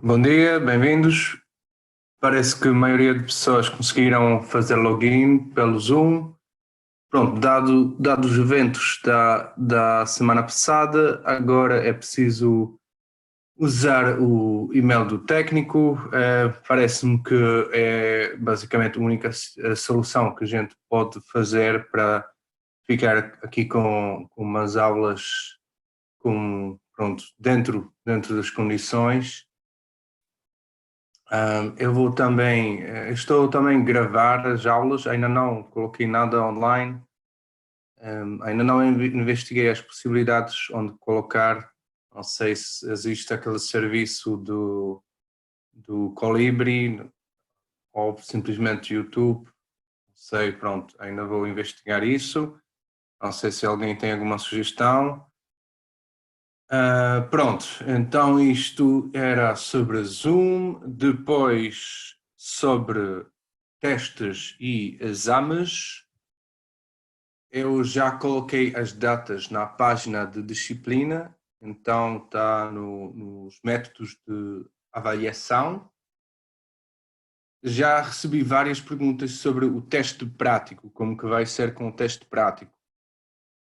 Bom dia, bem-vindos. Parece que a maioria de pessoas conseguiram fazer login pelo Zoom. Pronto, dado os eventos da semana passada, agora é preciso usar o e-mail do técnico. Parece-me que é basicamente a única solução que a gente pode fazer para ficar aqui com umas aulas pronto, dentro das condições. Eu vou também, estou também a gravar as aulas, ainda não coloquei nada online, ainda não investiguei as possibilidades onde colocar, não sei se existe aquele serviço do Colibri ou simplesmente YouTube, não sei, pronto, ainda vou investigar isso, não sei se alguém tem alguma sugestão. Pronto, então isto era sobre Zoom, depois sobre testes e exames. Eu já coloquei as datas na página de disciplina, então está nos métodos de avaliação. Já recebi várias perguntas sobre o teste prático, como que vai ser com o teste prático.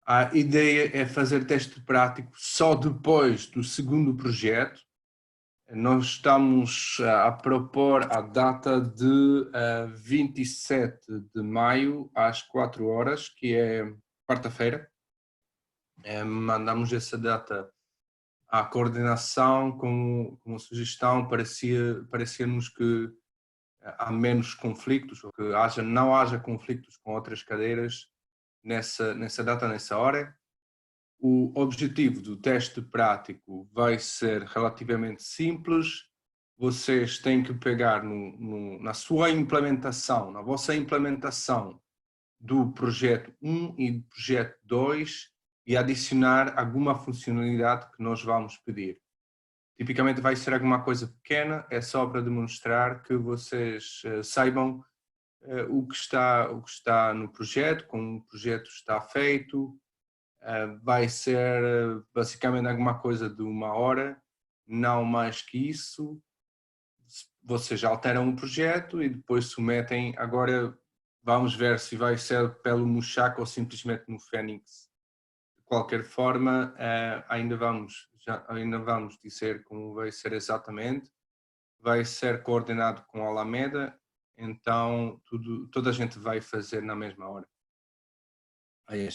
A ideia é fazer teste prático só depois do segundo projeto. Nós estamos a propor a data de 27 de maio às 4 horas, que é quarta-feira. Mandamos essa data à coordenação com uma sugestão, parecia-nos que há menos conflitos, ou que não haja conflitos com outras cadeiras nessa data, nessa hora. O objetivo do teste prático vai ser relativamente simples. Vocês têm que pegar na sua implementação, na vossa implementação do projeto 1 e do projeto 2 e adicionar alguma funcionalidade que nós vamos pedir. Tipicamente vai ser alguma coisa pequena, é só para demonstrar que vocês saibam o que está no projeto, como o projeto está feito. Vai ser basicamente alguma coisa de 1 hora, não mais que isso. Vocês alteram o projeto e depois submetem. Agora vamos ver se vai ser pelo Mushak ou simplesmente no Phoenix. De qualquer forma, ainda vamos dizer como vai ser exatamente. Vai ser coordenado com a Alameda, então toda a gente vai fazer na mesma hora.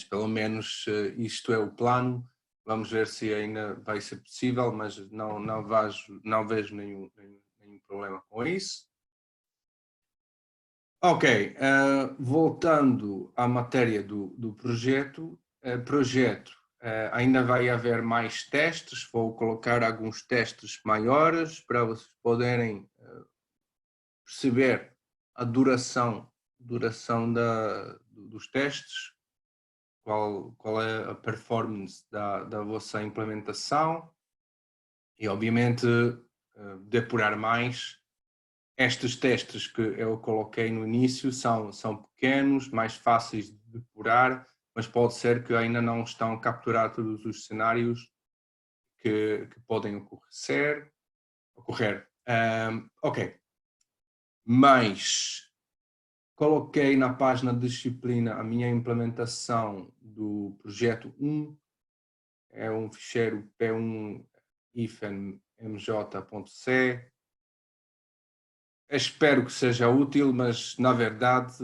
Pelo menos isto é o plano. Vamos ver se ainda vai ser possível, mas não vejo nenhum problema com isso. Ok, voltando à matéria do projeto, ainda vai haver mais testes, vou colocar alguns testes maiores para vocês poderem perceber a duração dos testes, qual é a performance da vossa implementação e, obviamente, depurar mais. Estes testes que eu coloquei no início são pequenos, mais fáceis de depurar, mas pode ser que ainda não estão a capturar todos os cenários que podem ocorrer. Ok, mas coloquei na página de disciplina a minha implementação do projeto 1, é um ficheiro p1-mj.c. Espero que seja útil, mas na verdade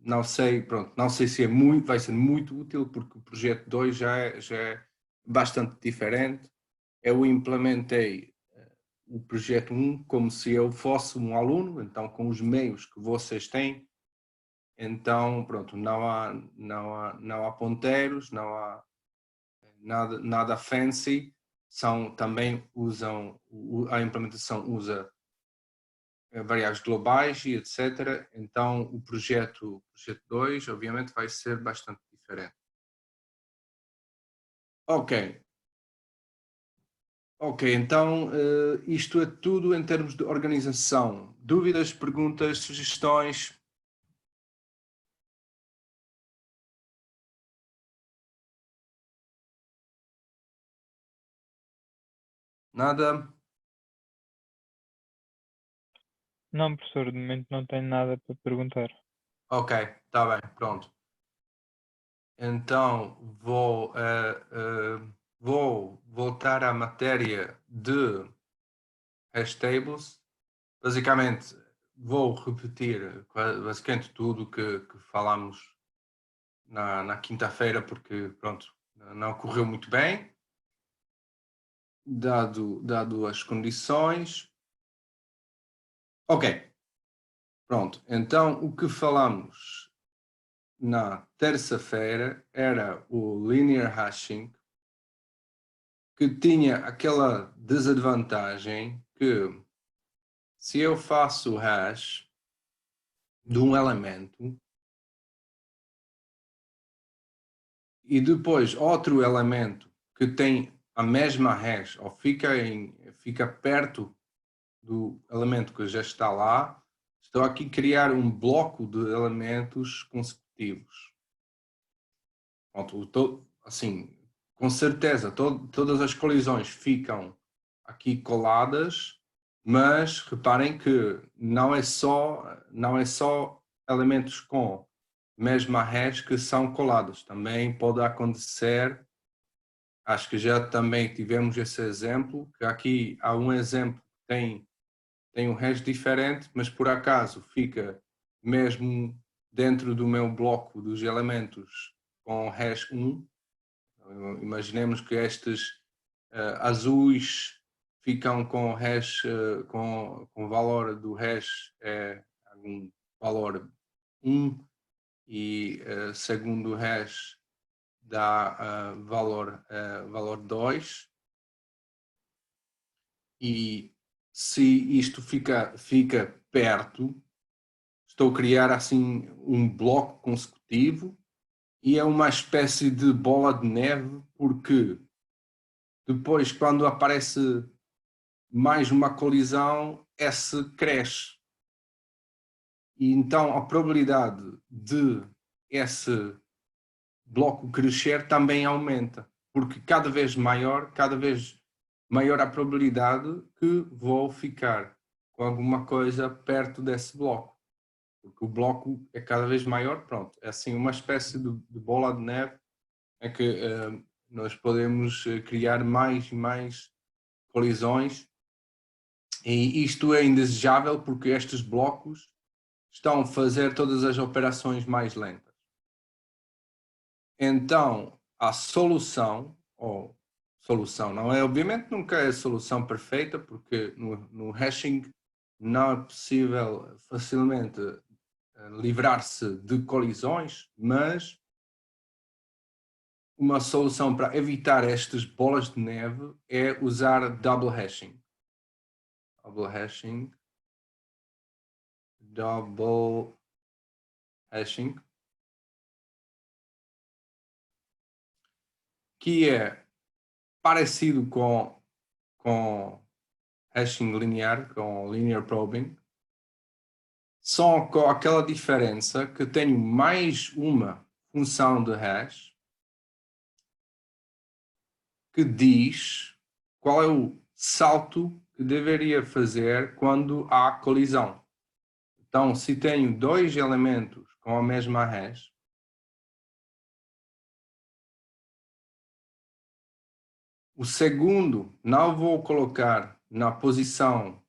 não sei, pronto, não sei se vai ser muito útil, porque o projeto 2 já é bastante diferente. Eu implementei o projeto 1 como se eu fosse um aluno, então com os meios que vocês têm. Então, pronto, não há ponteiros, não há nada fancy. Também a implementação usa variáveis globais e etc. Então, o projeto 2, obviamente, vai ser bastante diferente. Ok. Ok, então isto é tudo em termos de organização. Dúvidas, perguntas, sugestões? Nada? Não, professor, de momento não tenho nada para perguntar. Ok, está bem, pronto. Então vou voltar à matéria de hash tables. Basicamente, vou repetir basicamente tudo que falámos na quinta-feira, porque pronto, não correu muito bem, dado as condições. Ok, pronto. Então, o que falamos na terça-feira era o linear hashing, que tinha aquela desvantagem que se eu faço hash de um elemento e depois outro elemento que tem a mesma hash ou fica perto do elemento que já está lá, estou aqui a criar um bloco de elementos consecutivos. Pronto, assim, com certeza, todas as colisões ficam aqui coladas, mas reparem que não é só elementos com mesma hash que são colados. Também pode acontecer, acho que já também tivemos esse exemplo, que aqui há um exemplo que tem um hash diferente, mas por acaso fica mesmo dentro do meu bloco dos elementos com hash 1. Imaginemos que estes azuis ficam com hash, com valor do hash algum valor 1 e segundo hash dá valor 2. E se isto fica perto, estou a criar assim um bloco consecutivo e é uma espécie de bola de neve, porque depois, quando aparece mais uma colisão, esse cresce. E então a probabilidade de esse bloco crescer também aumenta, porque cada vez maior a probabilidade que vou ficar com alguma coisa perto desse bloco. Porque o bloco é cada vez maior, pronto. É assim uma espécie de bola de neve em que nós podemos criar mais e mais colisões, e isto é indesejável porque estes blocos estão a fazer todas as operações mais lentas. Então, a solução, ou solução, não é? Obviamente nunca é a solução perfeita, porque no hashing não é possível facilmente livrar-se de colisões, mas uma solução para evitar estas bolas de neve é usar double hashing. Double hashing. Double hashing. Que é parecido com hashing linear, com linear probing, só com aquela diferença que tenho mais uma função de hash que diz qual é o salto que deveria fazer quando há colisão. Então, se tenho dois elementos com a mesma hash, o segundo não vou colocar na posição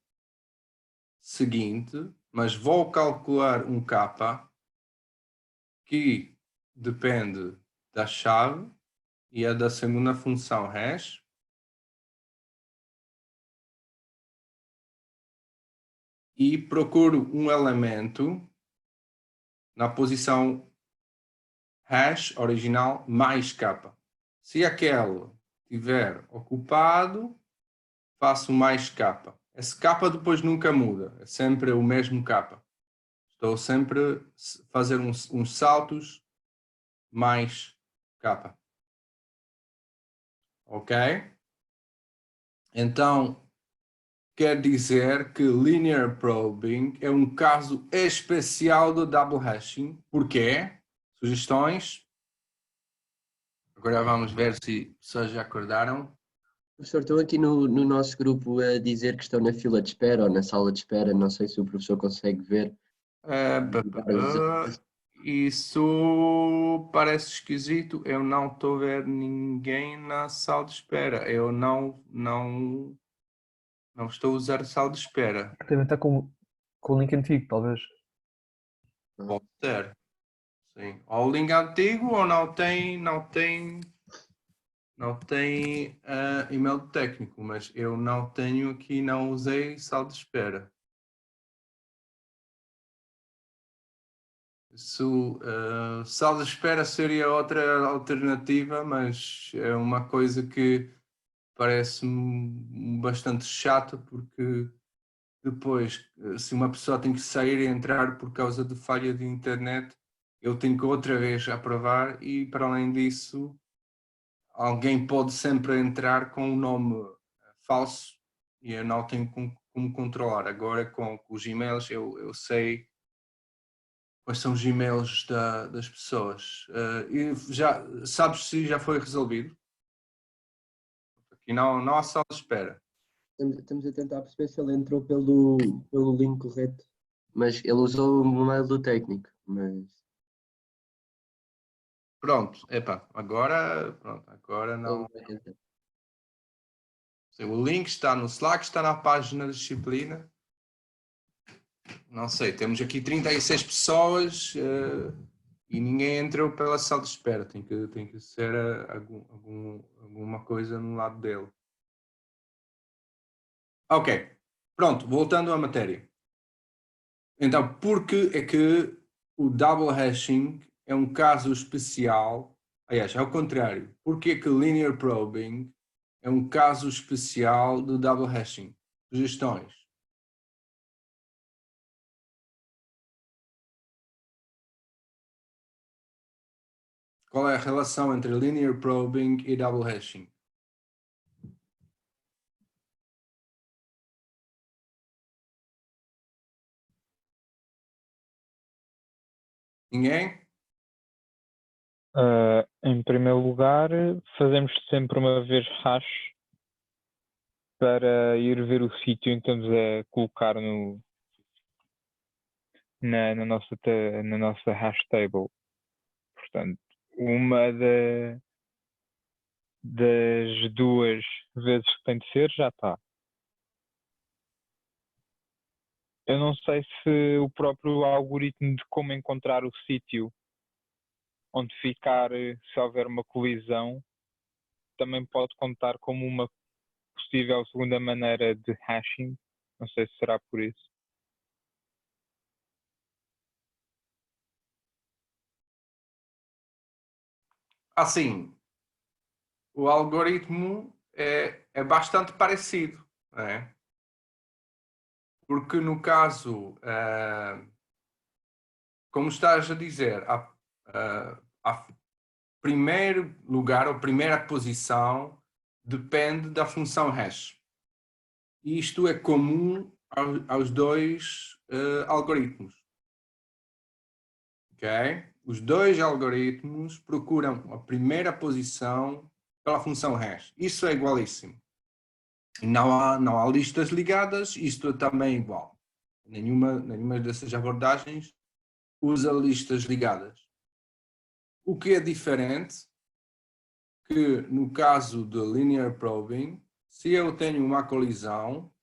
seguinte, mas vou calcular um kappa que depende da chave e é da segunda função hash, e procuro um elemento na posição hash original mais kappa. Se aquele estiver ocupado, faço mais kappa. Esse kappa depois nunca muda, é sempre o mesmo kappa. Estou sempre a fazer uns saltos mais kappa. Ok? Então, quer dizer que linear probing é um caso especial do double hashing. Porquê? Sugestões? Agora vamos ver se pessoas já acordaram. Professor, estão aqui no nosso grupo a dizer que estão na fila de espera ou na sala de espera, não sei se o professor consegue ver. Isso parece esquisito. Eu não estou a ver ninguém na sala de espera. Eu não estou a usar a sala de espera. Devem estar com o link antigo, talvez. Pode ser. Sim. Ou o link antigo ou não tem e-mail técnico, mas eu não tenho aqui, não usei sala de espera. Sala de espera seria outra alternativa, mas é uma coisa que parece-me bastante chata, porque depois, se uma pessoa tem que sair e entrar por causa de falha de internet, eu tenho que outra vez aprovar e, para além disso, alguém pode sempre entrar com um nome falso e eu não tenho como controlar. Agora, com os e-mails, eu sei quais são os e-mails das pessoas. E já sabes se já foi resolvido? Aqui não há sala de espera. Estamos a tentar perceber se ele entrou pelo link correto, mas ele usou o mail do técnico, mas... Pronto, agora não. O link está no Slack, está na página da disciplina. Não sei, temos aqui 36 pessoas e ninguém entrou pela sala de espera. Tem que ser alguma coisa no lado dele. Ok, pronto, voltando à matéria. Então, por que é que o double hashing é um caso especial? Aliás, ao contrário, por que é que linear probing é um caso especial do double hashing? Sugestões? Qual é a relação entre linear probing e double hashing? Ninguém? Em primeiro lugar, fazemos sempre uma vez hash para ir ver o sítio em que estamos a colocar na nossa hash table. Portanto, uma das duas vezes que tem de ser já está. Eu não sei se o próprio algoritmo de como encontrar o sítio onde ficar, se houver uma colisão, também pode contar como uma possível segunda maneira de hashing. Não sei se será por isso. Assim, o algoritmo é bastante parecido, não é? Porque no caso, como estás a dizer, a primeiro lugar ou primeira posição depende da função hash. E isto é comum aos dois algoritmos. Ok? Os dois algoritmos procuram a primeira posição pela função hash. Isso é igualíssimo. Não há listas ligadas, isto também é igual. Nenhuma dessas abordagens usa listas ligadas. O que é diferente que no caso de linear probing, se eu tenho uma colisão,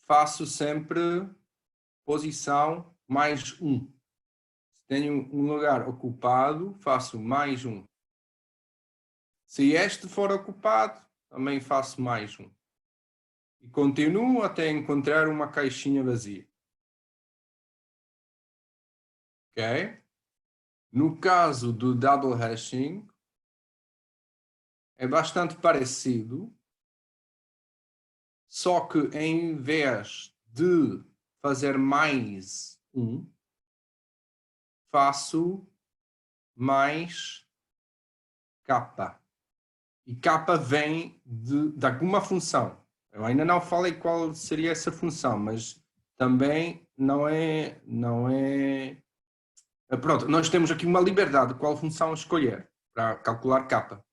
faço sempre posição mais 1. Se tenho um lugar ocupado, faço mais 1. Se este for ocupado, também faço mais 1. E continuo até encontrar uma caixinha vazia. Ok? No caso do double hashing, é bastante parecido, só que em vez de fazer mais 1, faço mais k. E k vem de alguma função. Eu ainda não falei qual seria essa função, mas também não é. Pronto, nós temos aqui uma liberdade de qual função escolher para calcular k.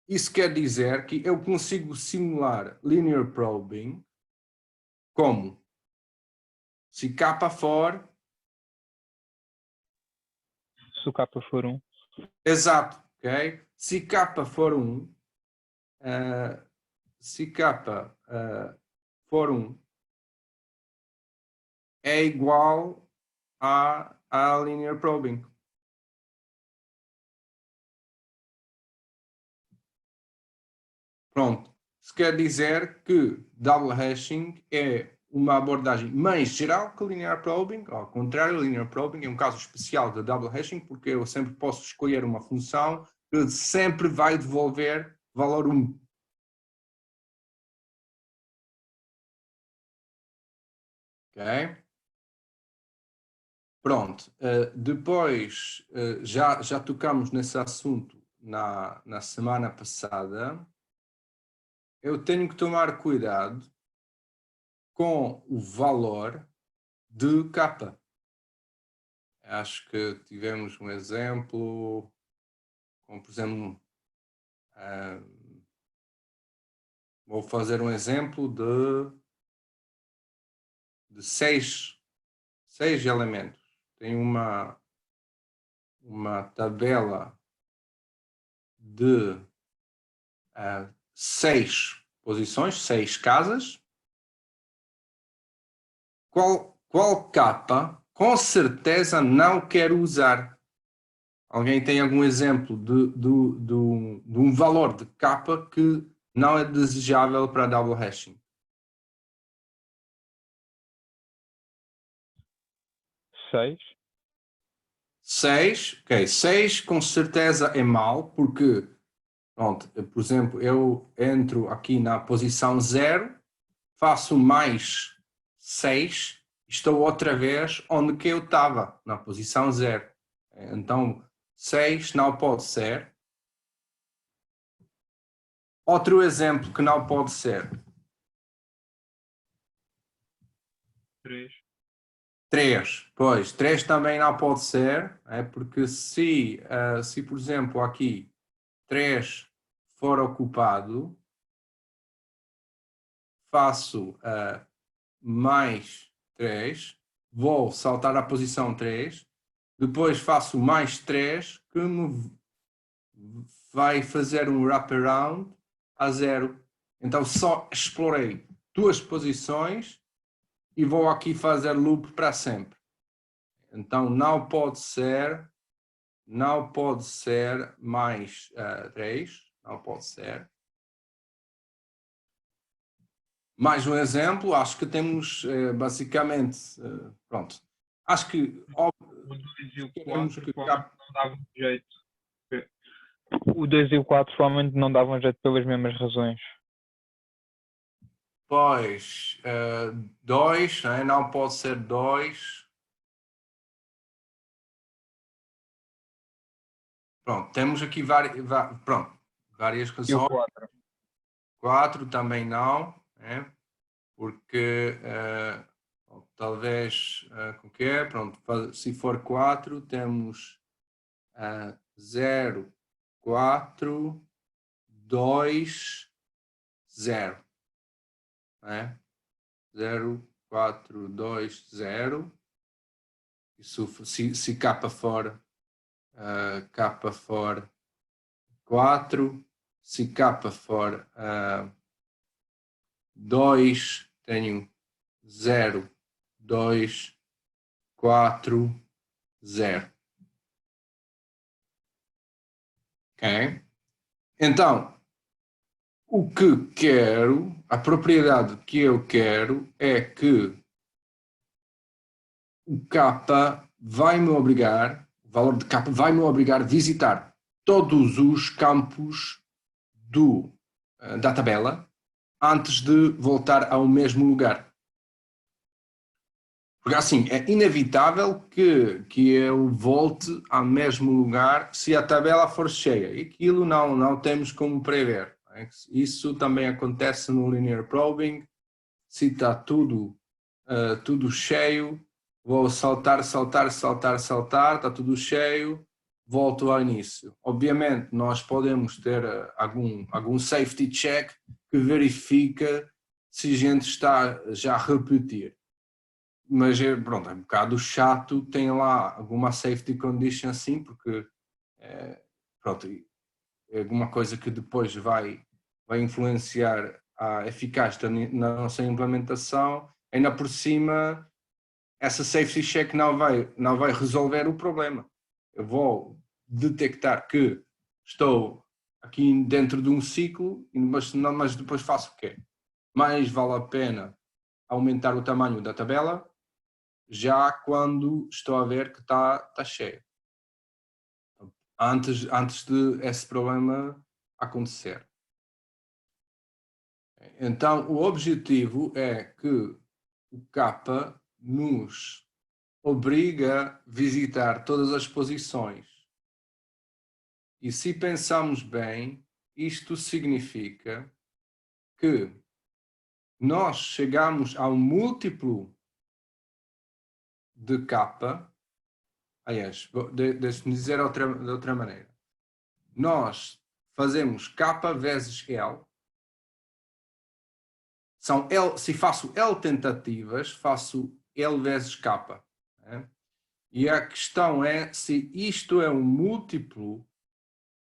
Isso quer dizer que eu consigo simular linear probing como? Se K for... Se o K for 1. Exato, ok? Se K for 1, se K for 1 é igual a linear probing. Pronto. Isso quer dizer que double hashing é uma abordagem mais geral que linear probing. Ao contrário, linear probing é um caso especial de double hashing, porque eu sempre posso escolher uma função que sempre vai devolver valor 1. Ok? Pronto. Depois, já tocamos nesse assunto na semana passada. Eu tenho que tomar cuidado com o valor de K. Acho que tivemos um exemplo, como por exemplo, vou fazer um exemplo de seis elementos. Tem uma tabela de 6 posições, 6 casas. Qual capa com certeza não quero usar? Alguém tem algum exemplo de um valor de capa que não é desejável para double hashing? 6. 6, ok, 6 com certeza é mau, porque, pronto, por exemplo, eu entro aqui na posição 0, faço mais 6, estou outra vez onde que eu estava, na posição 0. Então, 6 não pode ser. Outro exemplo que não pode ser. 3. 3, pois, 3 também não pode ser, porque se, por exemplo, aqui 3 for ocupado, faço mais 3, vou saltar à posição 3, depois faço mais 3, que me vai fazer um wraparound a 0. Então só explorei 2 posições e vou aqui fazer loop para sempre. Então não pode ser mais 3, não pode ser. Mais um exemplo, acho que temos basicamente, pronto, acho que O 2 e o 4 que provavelmente não davam jeito. O 2 e o 4 provavelmente não davam jeito pelas mesmas razões. Pois, 2, não pode ser 2. Pronto, temos aqui várias E o razões. 4? 4 também não, porque talvez, com que é? Pronto, se for 4, temos 0, 4, 2, 0. 0, 4, 2, 0. Isso, se K for 4, se K for 2, tenho 0, 2, 4, 0. Ok? Então, o que quero, a propriedade que eu quero é que o K vai-me obrigar, o valor de K vai-me obrigar a visitar todos os campos da tabela antes de voltar ao mesmo lugar. Porque assim, é inevitável que eu volte ao mesmo lugar se a tabela for cheia. E aquilo não temos como prever. Isso também acontece no linear probing. Se está tudo cheio, vou saltar, está tudo cheio. volto ao início. Obviamente, nós podemos ter algum safety check que verifica se a gente está já a repetir. Mas pronto, é um bocado chato, tem lá alguma safety condition assim, porque pronto, é alguma coisa que depois vai influenciar a eficácia na nossa implementação. Ainda por cima, essa safety check não vai resolver o problema. Eu vou detectar que estou aqui dentro de um ciclo, mas depois faço o quê? Mais vale a pena aumentar o tamanho da tabela já quando estou a ver que está cheio. Antes de esse problema acontecer. Então, o objetivo é que o Kappa nos obriga a visitar todas as posições. E se pensarmos bem, isto significa que nós chegamos ao múltiplo de Kappa. Aliás, deixe-me dizer de outra maneira. Nós fazemos K vezes L. São L, se faço L tentativas, faço L vezes K. Né? E a questão é se isto é um múltiplo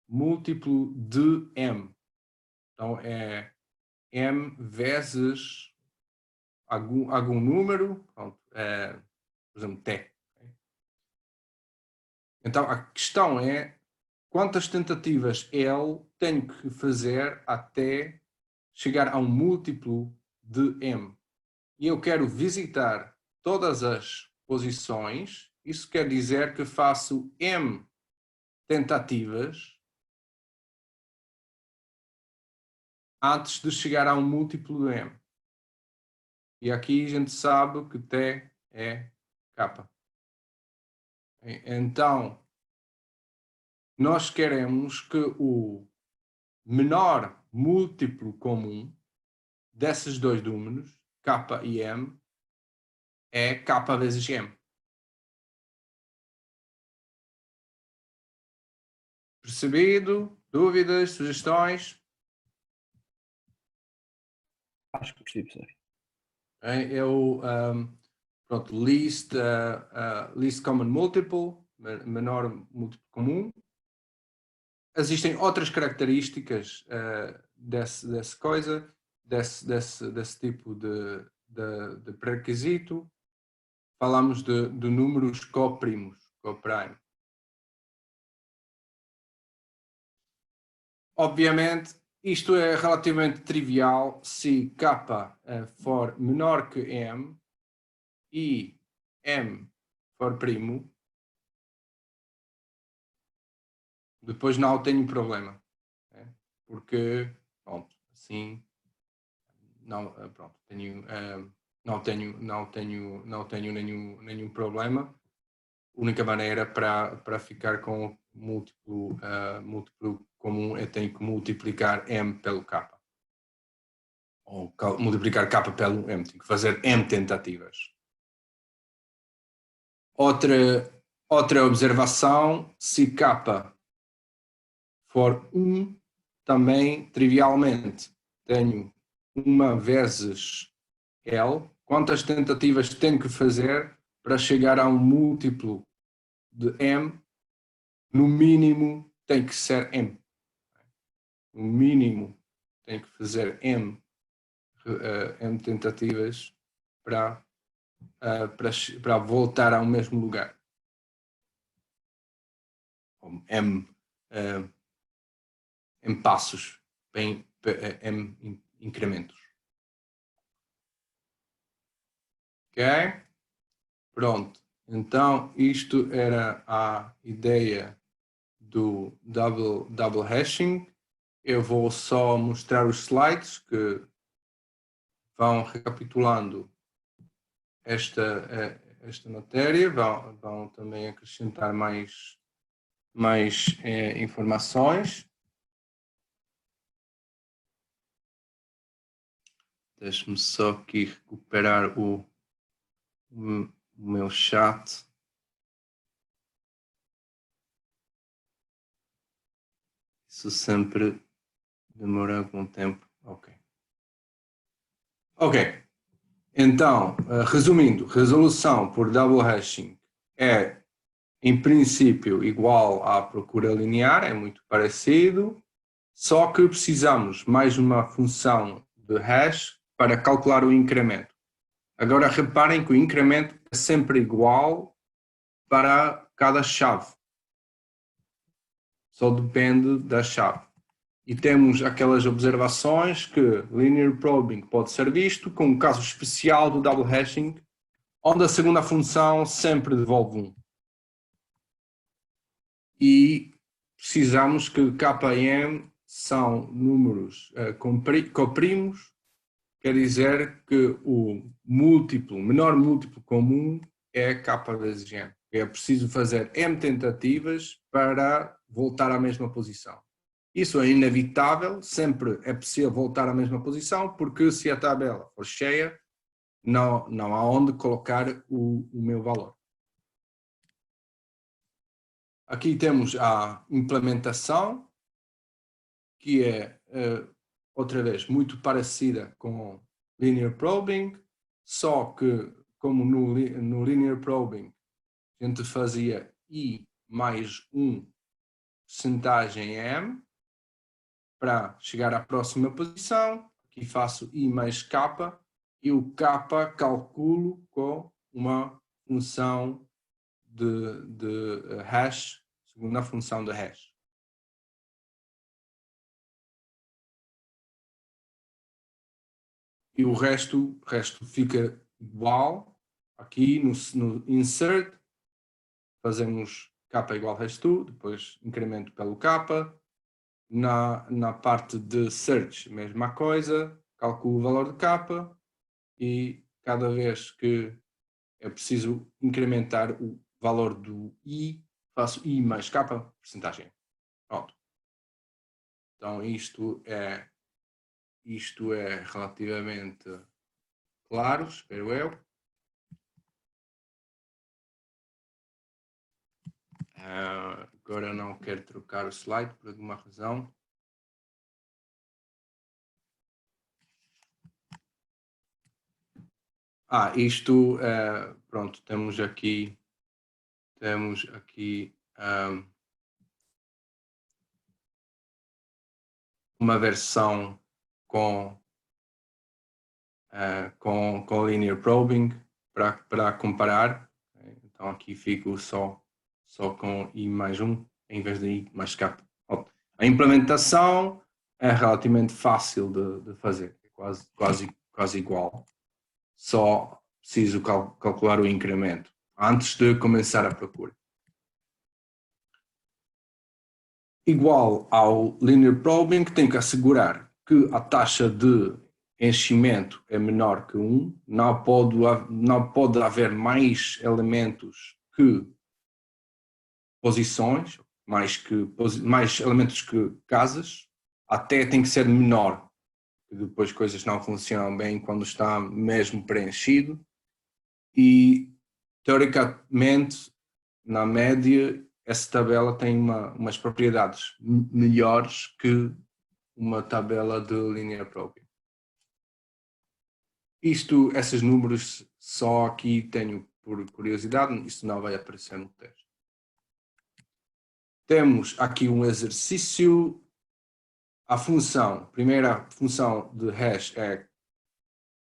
de M. Então é M vezes algum número, pronto, por exemplo, T. Então a questão é quantas tentativas L tenho que fazer até chegar a um múltiplo de M. E eu quero visitar todas as posições, isso quer dizer que faço M tentativas antes de chegar a um múltiplo de M. E aqui a gente sabe que T é K. Então, nós queremos que o menor múltiplo comum desses dois números, K e M, é K vezes M. Percebido? Dúvidas? Sugestões? Acho que percebi. É o pronto, least common multiple, menor múltiplo comum. Existem outras características desse coisa, desse tipo de pré-requisito. Falamos de números coprimos, coprime. Obviamente, isto é relativamente trivial se K for menor que M e M for primo. Depois não tenho problema, né? Porque, pronto, assim, não, pronto, não tenho nenhum problema. A única maneira para ficar com múltiplo comum é tenho que multiplicar M pelo K. Ou multiplicar K pelo M, tenho que fazer M tentativas. Outra observação, se K for 1, também, trivialmente, tenho 1 vezes L. Quantas tentativas tenho que fazer para chegar a um múltiplo de M? No mínimo, tem que ser M. No mínimo, tem que fazer M tentativas para voltar ao mesmo lugar. M passos, M incrementos. Ok? Pronto. Então, isto era a ideia do double hashing. Eu vou só mostrar os slides que vão recapitulando esta matéria, vão também acrescentar mais informações. Deixe-me só aqui recuperar o meu chat. Isso sempre demora algum tempo. Ok. Ok. Então, resumindo, resolução por double hashing é, em princípio, igual à procura linear, é muito parecido, só que precisamos mais uma função de hash para calcular o incremento. Agora reparem que o incremento é sempre igual para cada chave. Só depende da chave. E temos aquelas observações que linear probing pode ser visto com um caso especial do double hashing, onde a segunda função sempre devolve 1. E precisamos que K e M são números coprimos, quer dizer que o menor múltiplo comum é K vezes M. É preciso fazer M tentativas para voltar à mesma posição. Isso é inevitável, sempre é possível voltar à mesma posição, porque se a tabela for cheia, não há onde colocar o meu valor. Aqui temos a implementação, que é, outra vez, muito parecida com linear probing, só que, como no linear probing, a gente fazia I mais 1 percentagem M, para chegar à próxima posição. Aqui faço I mais K, e o K calculo com uma função de hash, segundo a função de hash. E o resto fica igual. Aqui no insert, fazemos K igual hash2, depois incremento pelo K. Na parte de search, mesma coisa, calculo o valor de K e cada vez que é preciso incrementar o valor do I, faço I mais K, percentagem. Pronto. Então isto é relativamente claro, espero eu. Agora eu não quero trocar o slide por alguma razão. Isto, pronto, temos aqui uma versão com linear probing para comparar. Então aqui fico só com I mais 1 em vez de I mais K. A implementação é relativamente fácil de fazer, é quase igual. Só preciso calcular o incremento antes de começar a procura. Igual ao linear probing, tenho que assegurar que a taxa de enchimento é menor que 1, não pode haver mais elementos que posições, mais elementos que casas, até tem que ser menor, que depois coisas não funcionam bem quando está mesmo preenchido. E teoricamente, na média, essa tabela tem umas propriedades melhores que uma tabela de linear probing. Esses números só aqui tenho por curiosidade, isso não vai aparecer no texto. Temos aqui um exercício. A primeira função de hash é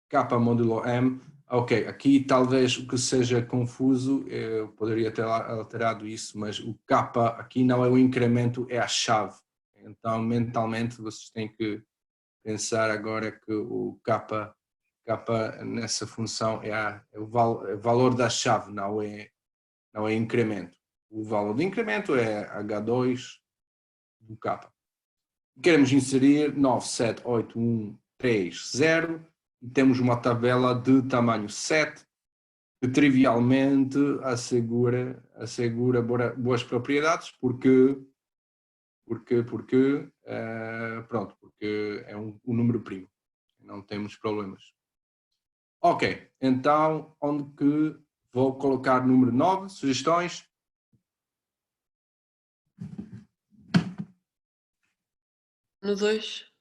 K módulo M. Ok, aqui talvez o que seja confuso, eu poderia ter alterado isso, mas o K aqui não é o incremento, é a chave. Então, mentalmente, vocês têm que pensar agora que o K nessa função é o valor da chave, não é incremento. O valor de incremento é H2 do K. Queremos inserir 97813 e temos uma tabela de tamanho 7 que trivialmente assegura boas propriedades porque é um número primo, não temos problemas. Ok, então onde que vou colocar número 9, sugestões? No 2.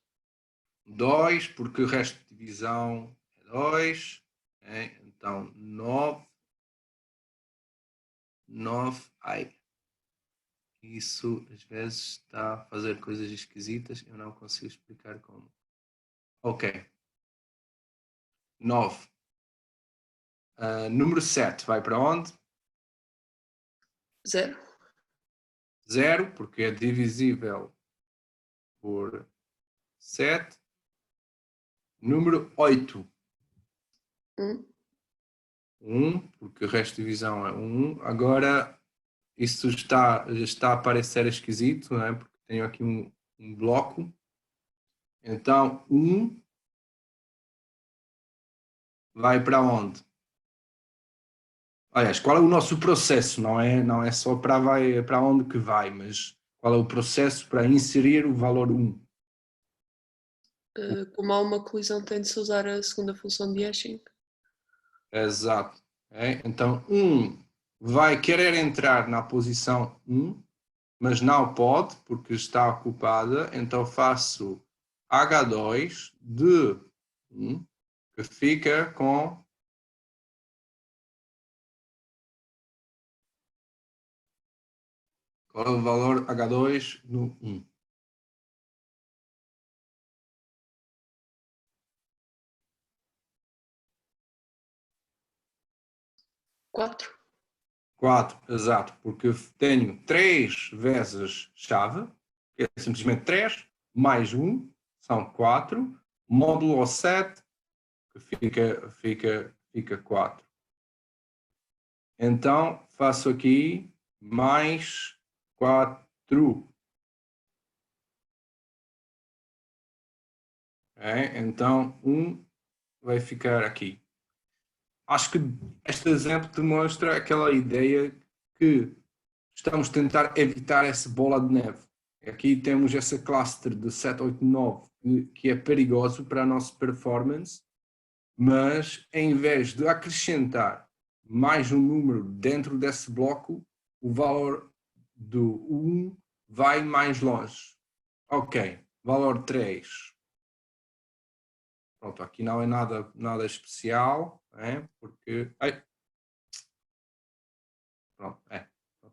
2, porque o resto de divisão é 2. Então, 9. 9. Ai. Isso, às vezes, está a fazer coisas esquisitas. Eu não consigo explicar como. Ok. 9. Número 7 vai para onde? 0. 0, porque é divisível por 7. Número 8. 1. 1, porque o resto de divisão é 1. Agora, isso está a parecer esquisito, não é? Porque tenho aqui um bloco. Então, 1 vai para onde? Aliás, qual é o nosso processo? Não é só para onde que vai, mas qual é o processo para inserir o valor 1? Como há uma colisão, tem de se usar a segunda função de hashing. Exato. Então, 1 vai querer entrar na posição 1, mas não pode, porque está ocupada. Então, faço H2 de 1, que fica com... Qual é o valor H2 no 1? 4. 4, exato, porque tenho 3 vezes chave, que é simplesmente 3, mais 1, são 4, módulo ao 7, que fica 4. Então, faço aqui mais 4. Então, 1 vai ficar aqui. Acho que este exemplo demonstra aquela ideia que estamos a tentar evitar essa bola de neve. Aqui temos essa cluster de 7, 8, 9 que é perigoso para a nossa performance, mas em vez de acrescentar mais um número dentro desse bloco, o valor do 1 vai mais longe. Ok, valor 3. Pronto, aqui não é nada especial, porque... Ai. Pronto,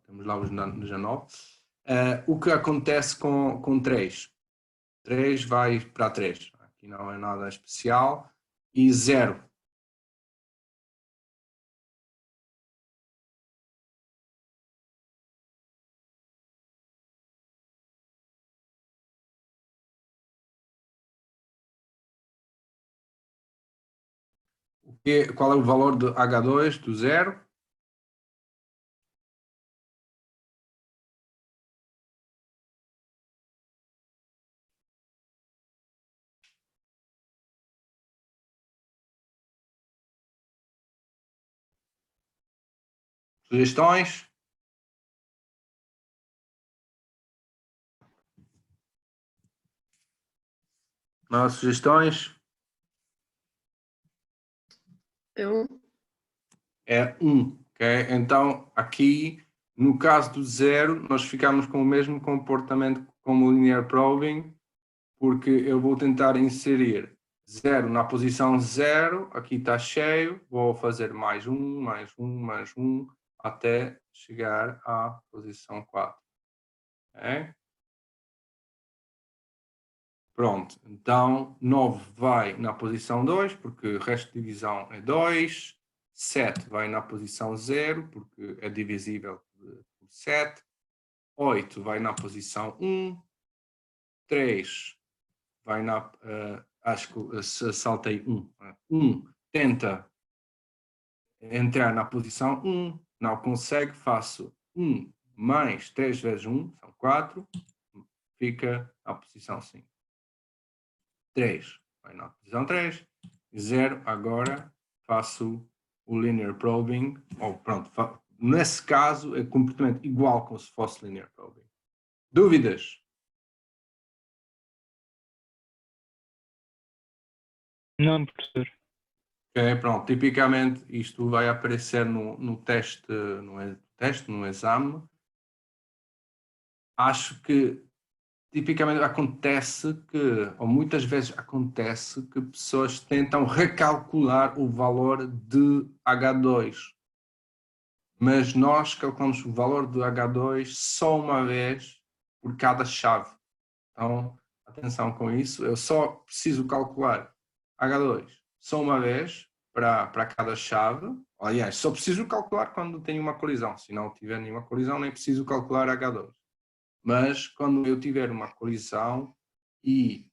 temos lá os 9. O que acontece com 3? 3 vai para 3. Aqui não é nada especial. E 0. Qual é o valor de H2 do 0? Sugestões? Não há sugestões? É 1. É 1. Okay? Então, aqui, no caso do 0, nós ficamos com o mesmo comportamento como o linear probing, porque eu vou tentar inserir 0 na posição 0, aqui está cheio, vou fazer mais 1, mais 1, mais 1, até chegar à posição 4. Okay? Pronto, então 9 vai na posição 2, porque o resto de divisão é 2. 7 vai na posição 0, porque é divisível por 7. 8 vai na posição 1. 3 vai na... acho que saltei 1. 1 tenta entrar na posição 1, não consegue, faço 1 mais 3 vezes 1, são 4, fica na posição 5. 3 vai na posição 3, 0 agora faço o linear probing, ou pronto, nesse caso é completamente igual como se fosse linear probing. Dúvidas? Não, professor. Ok, pronto, tipicamente isto vai aparecer no teste, no exame. Acho que tipicamente acontece que, ou muitas vezes acontece que pessoas tentam recalcular o valor de H2. Mas nós calculamos o valor de H2 só uma vez por cada chave. Então, atenção com isso. Eu só preciso calcular H2 só uma vez para cada chave. Aliás, só preciso calcular quando tenho uma colisão. Se não tiver nenhuma colisão, nem preciso calcular H2. Mas quando eu tiver uma colisão e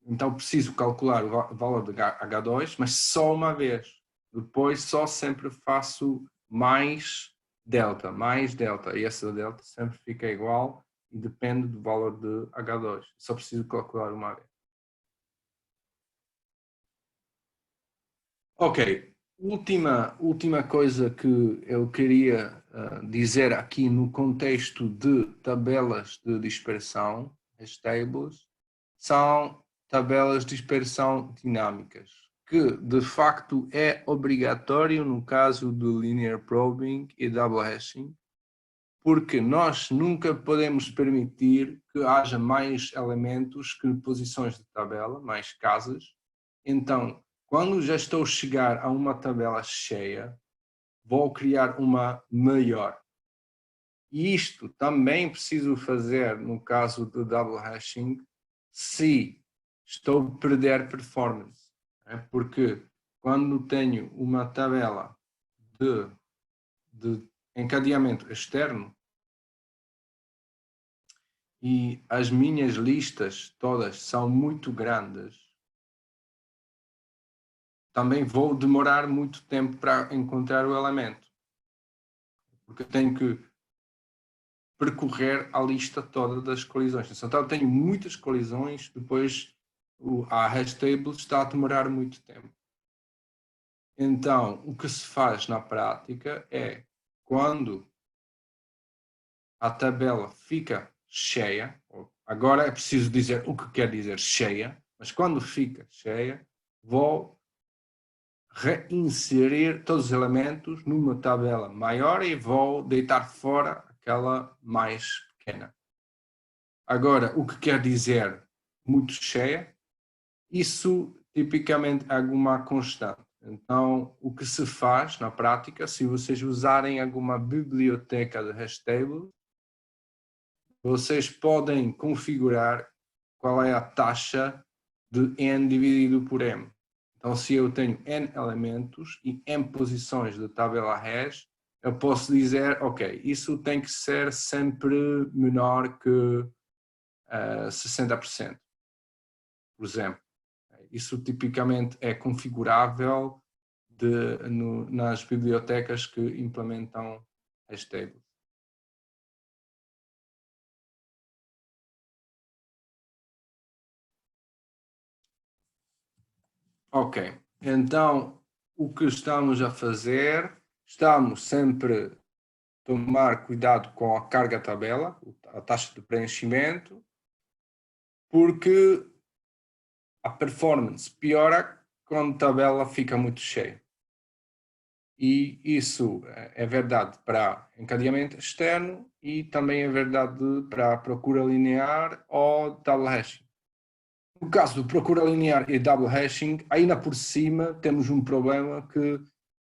então preciso calcular o valor de H2, mas só uma vez. Depois só sempre faço mais delta. E essa delta sempre fica igual e depende do valor de H2. Só preciso calcular uma vez. Ok, última coisa que eu queria dizer aqui no contexto de tabelas de dispersão, as tables, são tabelas de dispersão dinâmicas, que de facto é obrigatório no caso do linear probing e double hashing, porque nós nunca podemos permitir que haja mais elementos que posições de tabela, mais casas. Então, quando já estou a chegar a uma tabela cheia, vou criar uma maior. E isto também preciso fazer no caso do double hashing se estou a perder performance. Porque quando tenho uma tabela de encadeamento externo e as minhas listas todas são muito grandes, também vou demorar muito tempo para encontrar o elemento. Porque tenho que percorrer a lista toda das colisões. Então eu tenho muitas colisões, depois a hash table está a demorar muito tempo. Então, o que se faz na prática é, quando a tabela fica cheia, agora é preciso dizer o que quer dizer cheia, mas quando fica cheia, vou reinserir todos os elementos numa tabela maior e vou deitar fora aquela mais pequena. Agora, o que quer dizer muito cheia? Isso tipicamente é alguma constante. Então, o que se faz na prática, se vocês usarem alguma biblioteca de hash table, vocês podem configurar qual é a taxa de n dividido por m. Então, se eu tenho n elementos e m posições de tabela hash, eu posso dizer, ok, isso tem que ser sempre menor que 60%, por exemplo. Isso tipicamente é configurável nas bibliotecas que implementam hash tables. Ok, então o que estamos a fazer, estamos sempre a tomar cuidado com a carga tabela, a taxa de preenchimento, porque a performance piora quando a tabela fica muito cheia. E isso é verdade para encadeamento externo e também é verdade para a procura linear ou double hashing. No caso do procura linear e double hashing, ainda por cima temos um problema que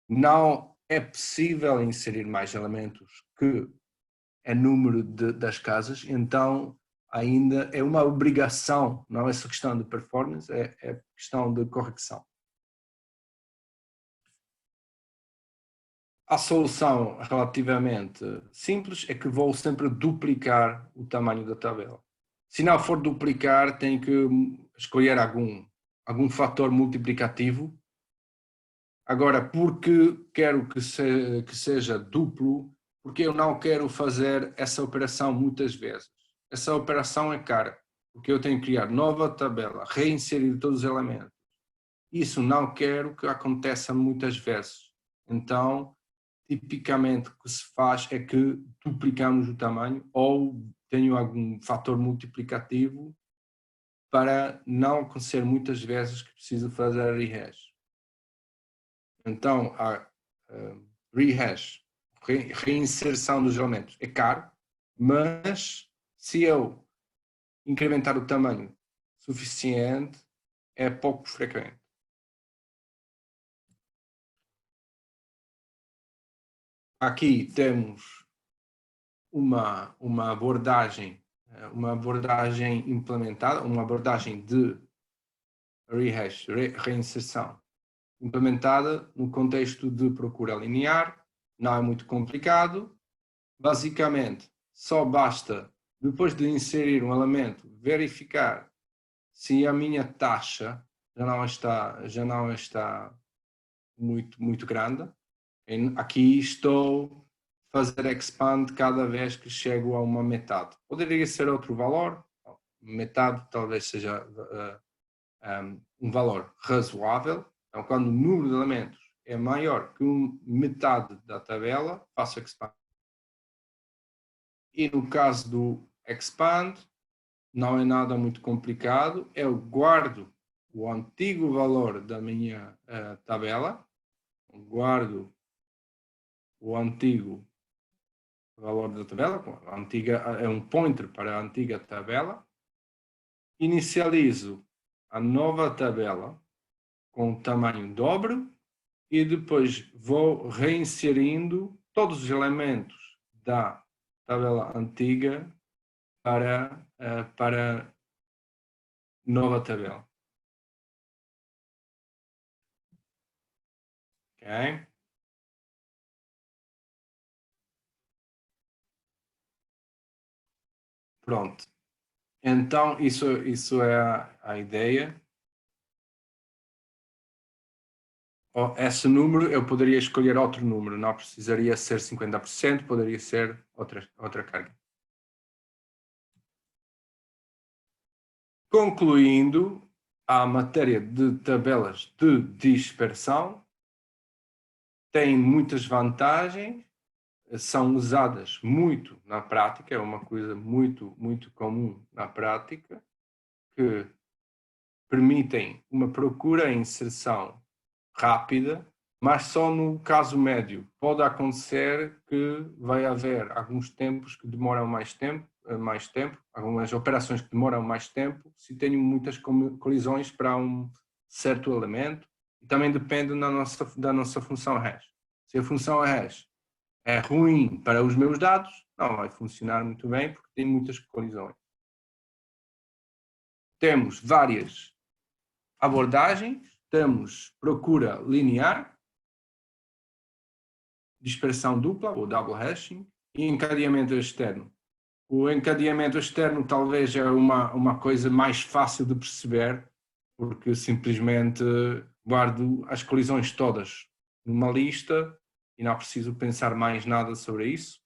não é possível inserir mais elementos que é número das casas, então ainda é uma obrigação, não é só questão de performance, é questão de correção. A solução relativamente simples é que vou sempre duplicar o tamanho da tabela. Se não for duplicar, tenho que escolher algum fator multiplicativo. Agora, porque quero que seja duplo, porque eu não quero fazer essa operação muitas vezes. Essa operação é cara, porque eu tenho que criar nova tabela, reinserir todos os elementos. Isso não quero que aconteça muitas vezes. Então, tipicamente o que se faz é que duplicamos o tamanho ou tenho algum fator multiplicativo para não acontecer muitas vezes que preciso fazer a rehash. Então, a rehash, reinserção dos elementos, é caro, mas se eu incrementar o tamanho suficiente é pouco frequente. Aqui temos uma abordagem implementada, uma abordagem de rehash, reinserção, implementada no contexto de procura linear. Não é muito complicado. Basicamente, só basta, depois de inserir um elemento, verificar se a minha taxa já não está muito grande. Aqui estou a fazer expand cada vez que chego a uma metade. Poderia ser outro valor, metade talvez seja um valor razoável. Então, quando o número de elementos é maior que metade da tabela, faço expand. E no caso do expand, não é nada muito complicado. Eu guardo o antigo valor da minha tabela, guardo o antigo valor da tabela, é um pointer para a antiga tabela, inicializo a nova tabela com o tamanho dobro e depois vou reinserindo todos os elementos da tabela antiga para nova tabela. Ok? Pronto. Então, isso é a ideia. Esse número, eu poderia escolher outro número, não precisaria ser 50%, poderia ser outra carga. Concluindo, a matéria de tabelas de dispersão tem muitas vantagens, são usadas muito na prática, é uma coisa muito comum na prática, que permitem uma procura e inserção rápida, mas só no caso médio. Pode acontecer que vai haver alguns tempos que demoram mais tempo, algumas operações que demoram mais tempo, se tenho muitas colisões para um certo elemento, e também depende da nossa função hash. Se a função hash é ruim para os meus dados, não vai funcionar muito bem porque tem muitas colisões. Temos várias abordagens, temos procura linear, dispersão dupla ou double hashing e encadeamento externo. O encadeamento externo talvez é uma coisa mais fácil de perceber, porque simplesmente guardo as colisões todas numa lista e não preciso pensar mais nada sobre isso.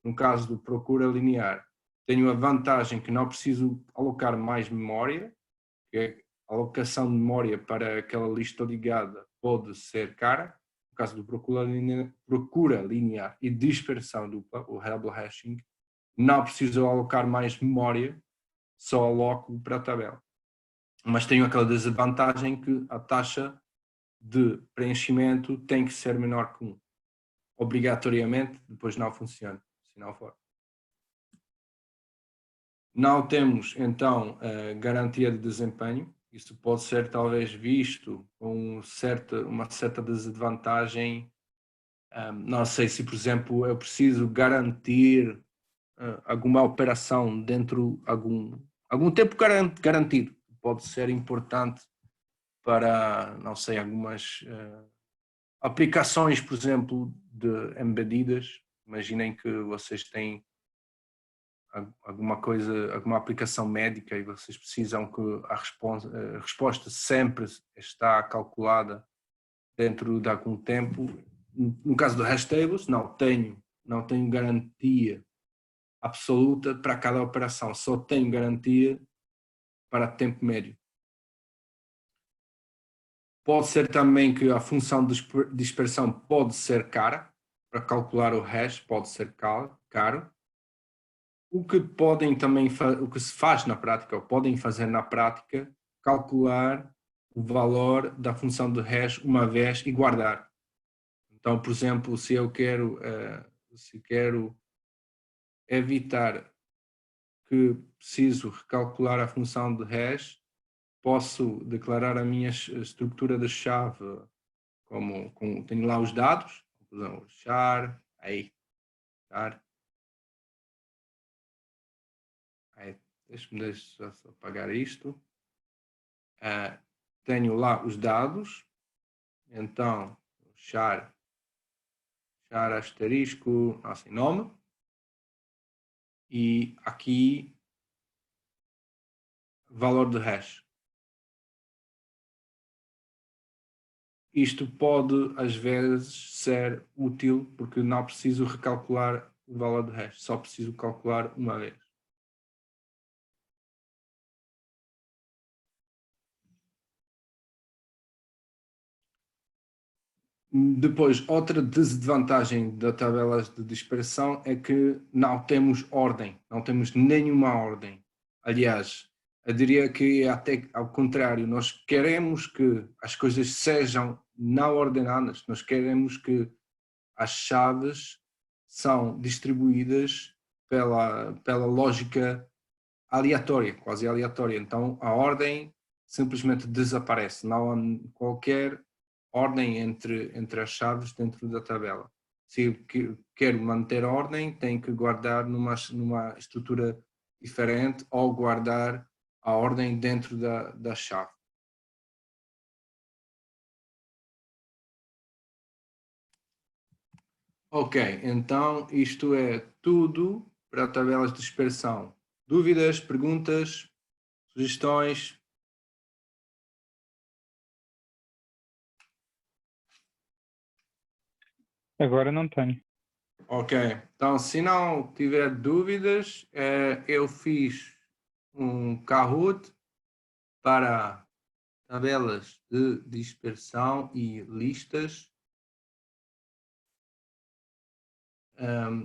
No caso do procura linear, tenho a vantagem que não preciso alocar mais memória, que a alocação de memória para aquela lista ligada pode ser cara. No caso do procura linear e dispersão dupla, o double hashing, não preciso alocar mais memória, só aloco para a tabela. Mas tenho aquela desvantagem que a taxa de preenchimento tem que ser menor que 1. Obrigatoriamente, depois não funciona, se não for. Não temos, então, garantia de desempenho. Isso pode ser, talvez, visto com uma certa desvantagem. Não sei se, por exemplo, eu preciso garantir alguma operação dentro de algum tempo garantido. Pode ser importante para, não sei, algumas aplicações, por exemplo, de embedidas. Imaginem que vocês têm alguma aplicação médica e vocês precisam que a resposta sempre está calculada dentro de algum tempo. No caso do hash tables, não tenho garantia absoluta para cada operação, só tenho garantia para tempo médio. Pode ser também que a função de dispersão pode ser cara, para calcular o hash pode ser caro. O que se faz na prática, ou podem fazer na prática, calcular o valor da função de hash uma vez e guardar. Então, por exemplo, se quero evitar que preciso recalcular a função de hash, posso declarar a minha estrutura de chave como tenho lá os dados, char, char. Deixa-me só apagar isto. Tenho lá os dados, então char asterisco, assim, nome, e aqui valor de hash. Isto pode às vezes ser útil porque não preciso recalcular o valor de hash, só preciso calcular uma vez. Depois, outra desvantagem das tabelas de dispersão é que não temos ordem, não temos nenhuma ordem. Aliás, eu diria que é até ao contrário, nós queremos que as coisas sejam não ordenadas, nós queremos que as chaves são distribuídas pela lógica aleatória, quase aleatória. Então, a ordem simplesmente desaparece, não há qualquer ordem entre as chaves dentro da tabela. Se eu quero manter a ordem, tenho que guardar numa estrutura diferente ou guardar a ordem dentro da chave. Ok, então isto é tudo para tabelas de dispersão. Dúvidas, perguntas, sugestões? Agora não tenho. Ok, então se não tiver dúvidas, eu fiz um Kahoot para tabelas de dispersão e listas.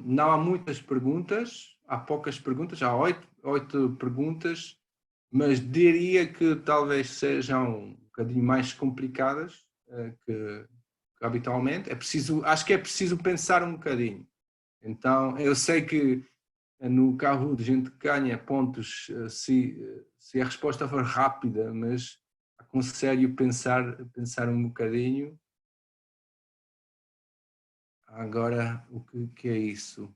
Não há muitas perguntas, há poucas perguntas, há 8 perguntas, mas diria que talvez sejam um bocadinho mais complicadas que habitualmente. Acho que é preciso pensar um bocadinho. Então, eu sei que no Kahoot a gente ganha pontos se a resposta for rápida, mas aconselho pensar um bocadinho. Agora, o que é isso?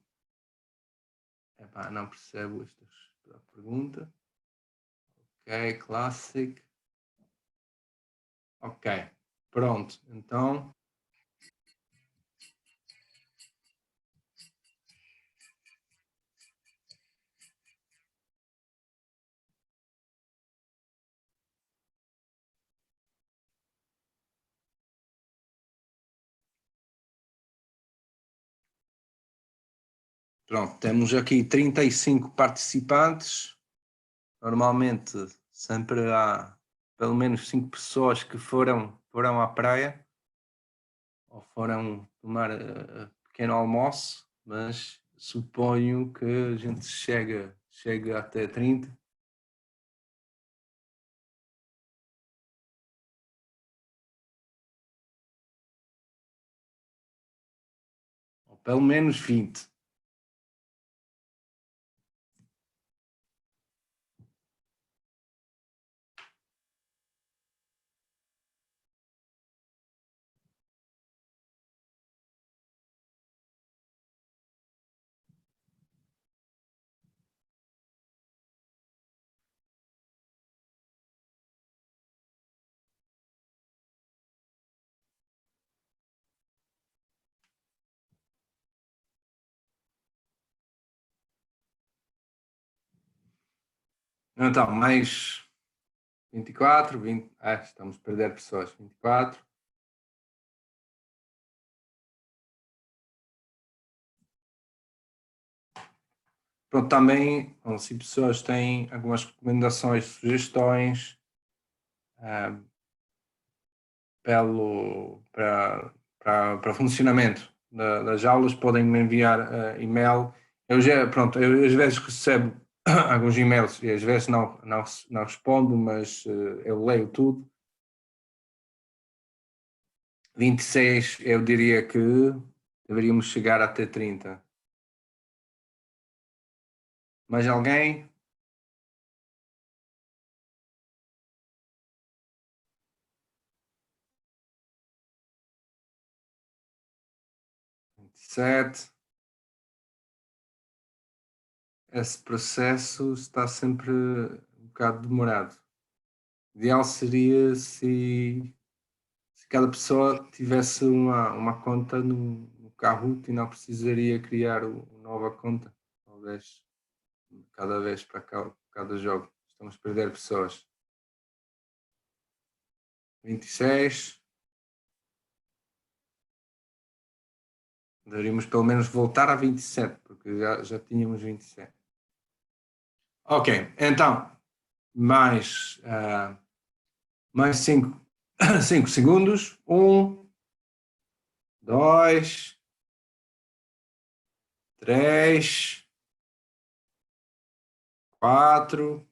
Epá, não percebo esta pergunta. Ok, Classic. Ok, pronto. Então, temos aqui 35 participantes. Normalmente, sempre há pelo menos 5 pessoas que foram à praia ou foram tomar pequeno almoço, mas suponho que a gente chega até 30. Ou pelo menos 20. Então, mais 24, 20. Estamos a perder pessoas. 24. Pronto, também, se pessoas têm algumas recomendações, sugestões para funcionamento das aulas, podem me enviar e-mail. Eu às vezes recebo alguns e-mails e às vezes não respondo, mas eu leio tudo. 26, eu diria que deveríamos chegar até 30. Mais alguém? 27. Esse processo está sempre um bocado demorado. O ideal seria se cada pessoa tivesse uma conta no Kahoot e não precisaria criar uma nova conta, talvez, cada vez para cada jogo. Estamos a perder pessoas. 26. Deveríamos pelo menos voltar a 27, porque já tínhamos 27. Ok, então, mais 5 segundos. 1, 2, 3, 4,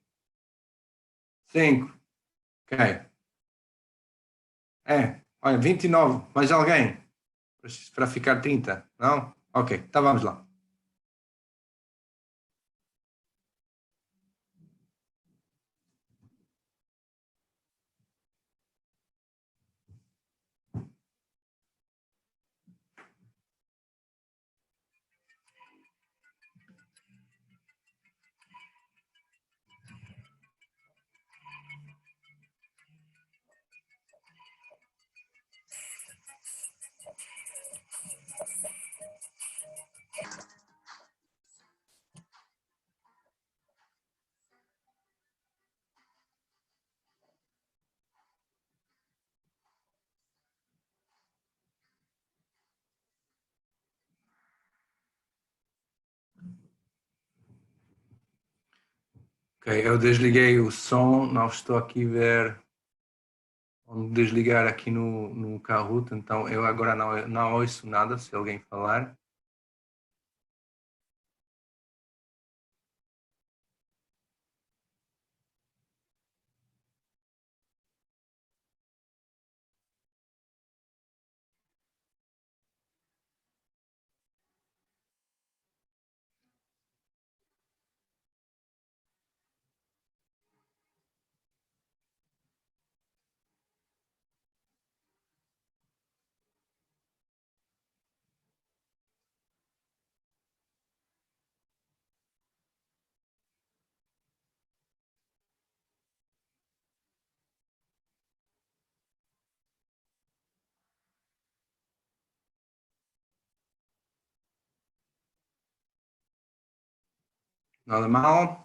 5. Ok. Olha, 29. Mais alguém? Para ficar 30? Não? Ok, então vamos lá. Ok, eu desliguei o som, não estou aqui a ver onde desligar aqui no Kahoot, então eu agora não ouço nada se alguém falar. Nada mal.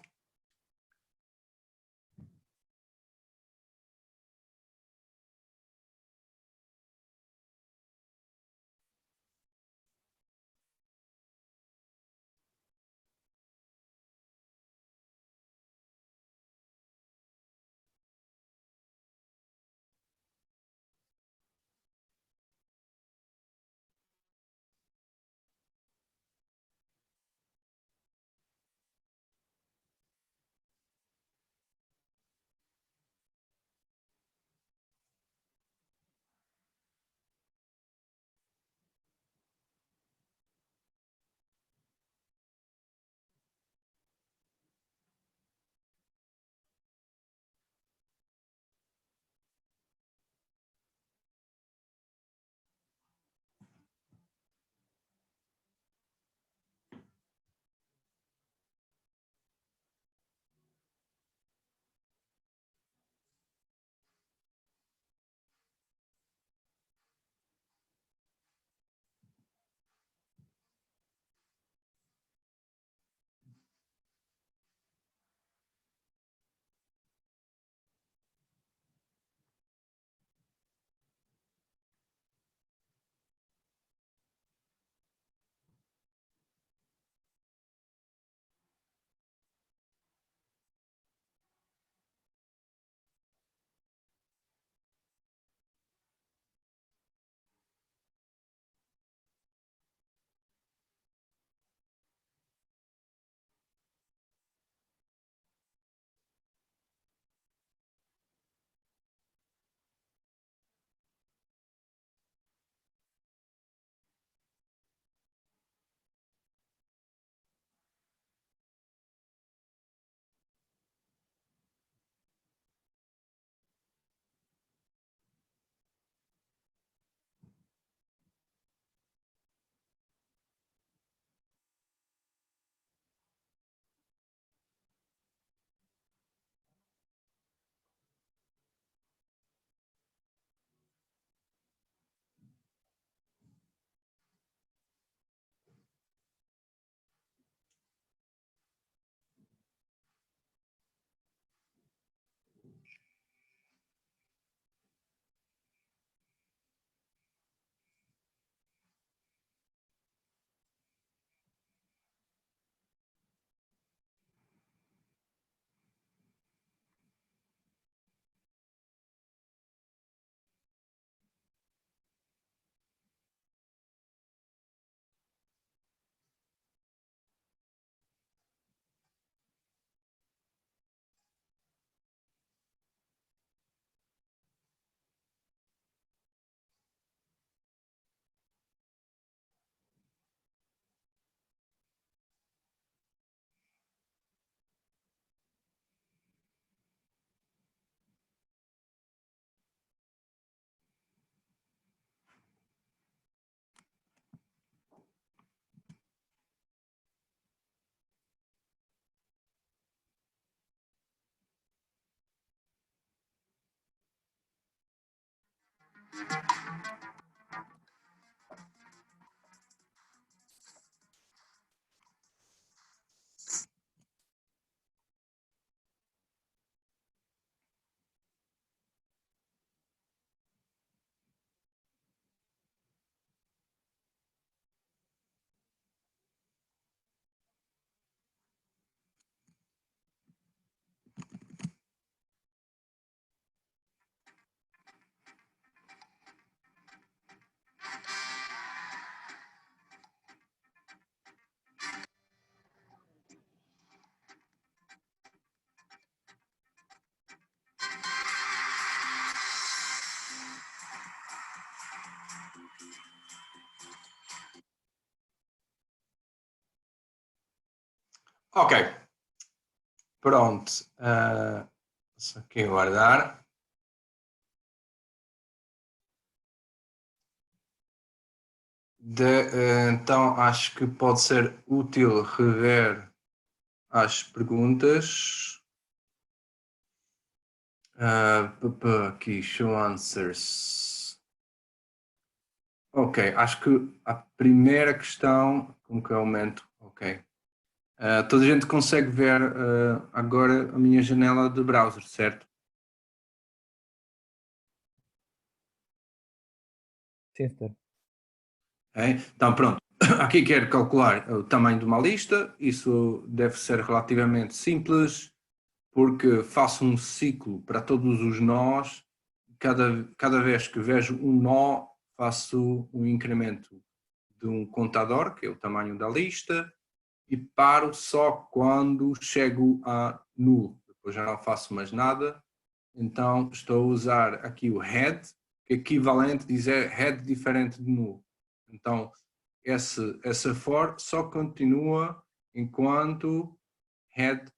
Ok, pronto. Só aqui guardar. Então acho que pode ser útil rever as perguntas. Aqui, show answers. Ok, acho que a primeira questão, como que eu aumento? Ok. Toda a gente consegue ver agora a minha janela de browser, certo? Sim, senhor. Então pronto, aqui quero calcular o tamanho de uma lista, isso deve ser relativamente simples, porque faço um ciclo para todos os nós, cada vez que vejo um nó, faço um incremento de um contador, que é o tamanho da lista, e paro só quando chego a nulo, depois já não faço mais nada, então estou a usar aqui o head, que é equivalente a dizer head diferente de nulo. Então, essa for só continua enquanto head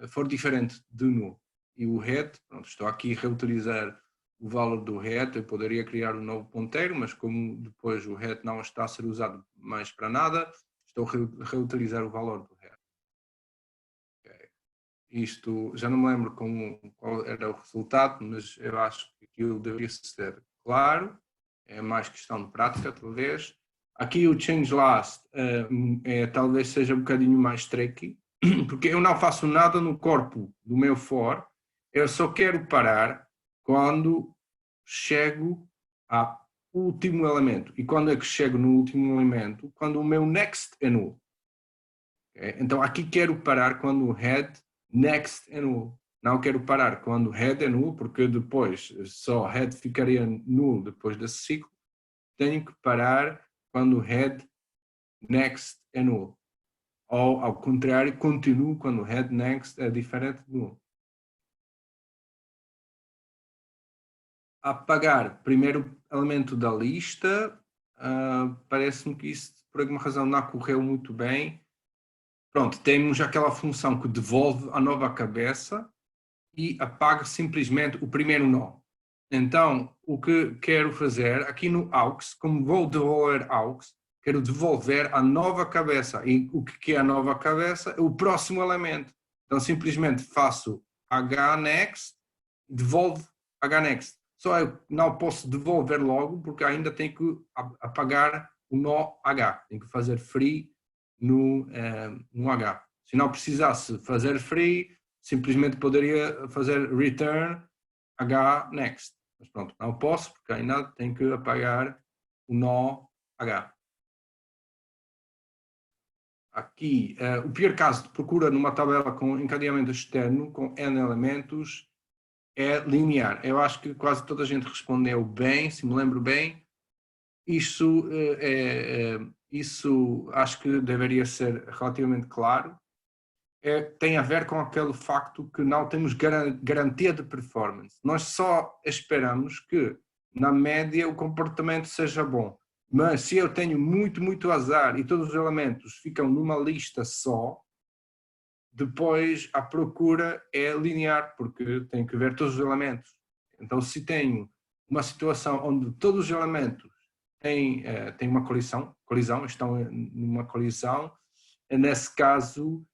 for diferente de null. E o head, pronto, estou aqui a reutilizar o valor do head, eu poderia criar um novo ponteiro, mas como depois o head não está a ser usado mais para nada, estou a reutilizar o valor do head. Okay. Isto, já não me lembro qual era o resultado, mas eu acho que aquilo deveria ser claro, é mais questão de prática, talvez. Aqui o change last talvez seja um bocadinho mais tricky, porque eu não faço nada no corpo do meu for, eu só quero parar quando chego ao último elemento. E quando é que chego no último elemento? Quando o meu next é nulo. Okay? Então aqui quero parar quando o head next é nulo. Não quero parar quando o head é nulo, porque depois só head ficaria nulo depois desse ciclo. Tenho que parar quando o head next é nulo. Ou, ao contrário, continuo quando o head next é diferente de nulo. Apagar primeiro elemento da lista, parece-me que isso, por alguma razão, não correu muito bem. Pronto, temos aquela função que devolve a nova cabeça e apaga simplesmente o primeiro nó. Então, o que quero fazer aqui no aux, como vou devolver aux, quero devolver a nova cabeça. E o que é a nova cabeça? É o próximo elemento. Então, simplesmente faço hnext, devolve hnext. Só eu não posso devolver logo, porque ainda tenho que apagar o nó h. Tenho que fazer free no h. Se não precisasse fazer free, simplesmente poderia fazer return hnext. Mas pronto, não posso, porque ainda tenho que apagar o nó h. Aqui, o pior caso de procura numa tabela com encadeamento externo, com n elementos, é linear. Eu acho que quase toda a gente respondeu bem, se me lembro bem. Isso acho que deveria ser relativamente claro. Tem a ver com aquele facto que não temos garantia de performance. Nós só esperamos que, na média, o comportamento seja bom. Mas se eu tenho muito azar e todos os elementos ficam numa lista só, depois a procura é linear, porque tem que ver todos os elementos. Então, se tenho uma situação onde todos os elementos têm uma colisão, estão numa colisão, nesse caso,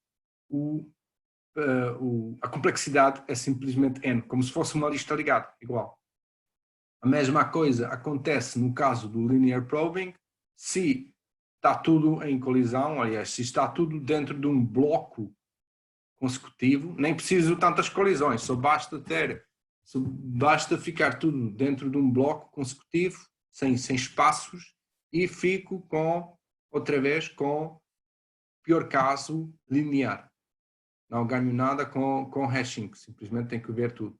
a complexidade é simplesmente n, como se fosse uma lista ligada, igual. A mesma coisa acontece no caso do linear probing, se está tudo em colisão, aliás, se está tudo dentro de um bloco consecutivo, nem preciso tantas colisões, só basta ficar tudo dentro de um bloco consecutivo, sem espaços, e fico outra vez com, pior caso, linear. Não ganho nada com hashing, simplesmente tenho que ver tudo.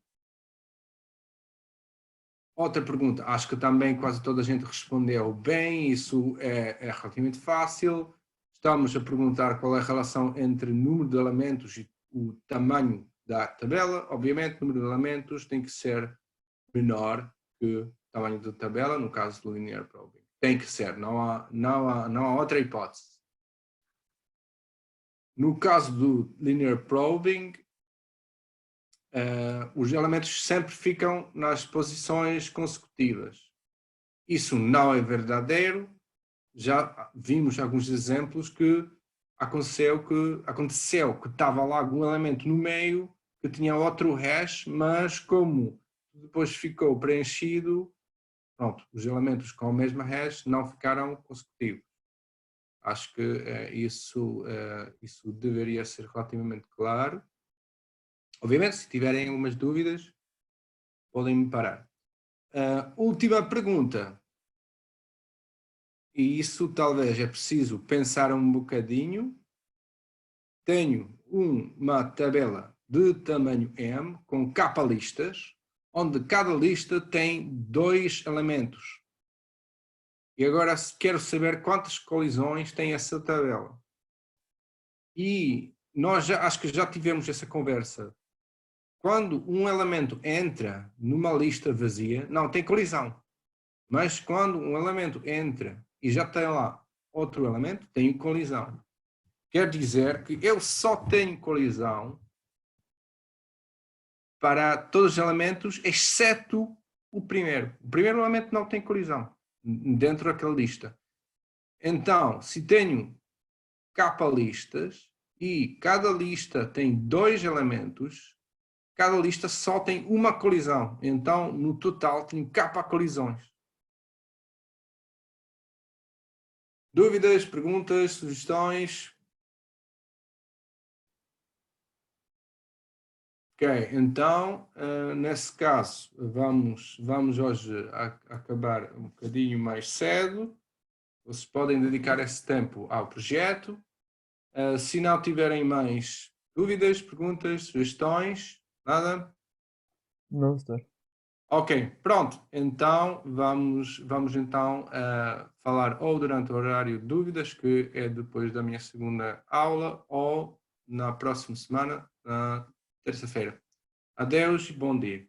Outra pergunta, acho que também quase toda a gente respondeu bem, isso é relativamente fácil. Estamos a perguntar qual é a relação entre o número de elementos e o tamanho da tabela. Obviamente, o número de elementos tem que ser menor que o tamanho da tabela, no caso do linear probing. Tem que ser, não há outra hipótese. No caso do linear probing, os elementos sempre ficam nas posições consecutivas. Isso não é verdadeiro. Já vimos alguns exemplos que aconteceu que estava lá algum elemento no meio que tinha outro hash, mas como depois ficou preenchido, pronto, os elementos com a mesma hash não ficaram consecutivos. Acho que isso deveria ser relativamente claro. Obviamente, se tiverem algumas dúvidas, podem me parar. Última pergunta. E isso talvez é preciso pensar um bocadinho. Tenho uma tabela de tamanho M com capa listas, onde cada lista tem 2 elementos. E agora quero saber quantas colisões tem essa tabela. E nós acho que já tivemos essa conversa. Quando um elemento entra numa lista vazia, não tem colisão. Mas quando um elemento entra e já tem lá outro elemento, tem colisão. Quer dizer que eu só tenho colisão para todos os elementos, exceto o primeiro. O primeiro elemento não tem colisão dentro daquela lista. Então, se tenho capa listas e cada lista tem 2 elementos, cada lista só tem uma colisão. Então, no total, tenho capa colisões. Dúvidas, perguntas, sugestões? Ok, então, nesse caso, vamos hoje acabar um bocadinho mais cedo. Vocês podem dedicar esse tempo ao projeto. Se não tiverem mais dúvidas, perguntas, sugestões, nada? Não, senhor. Ok, pronto. Então, vamos então falar ou durante o horário de dúvidas, que é depois da minha segunda aula, ou na próxima semana, na terça-feira. Adeus e bom dia.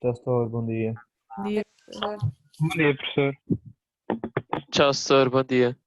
Tchau, senhor. Bom dia. Bom dia, professor. Bom dia, professor. Tchau, senhor. Bom dia.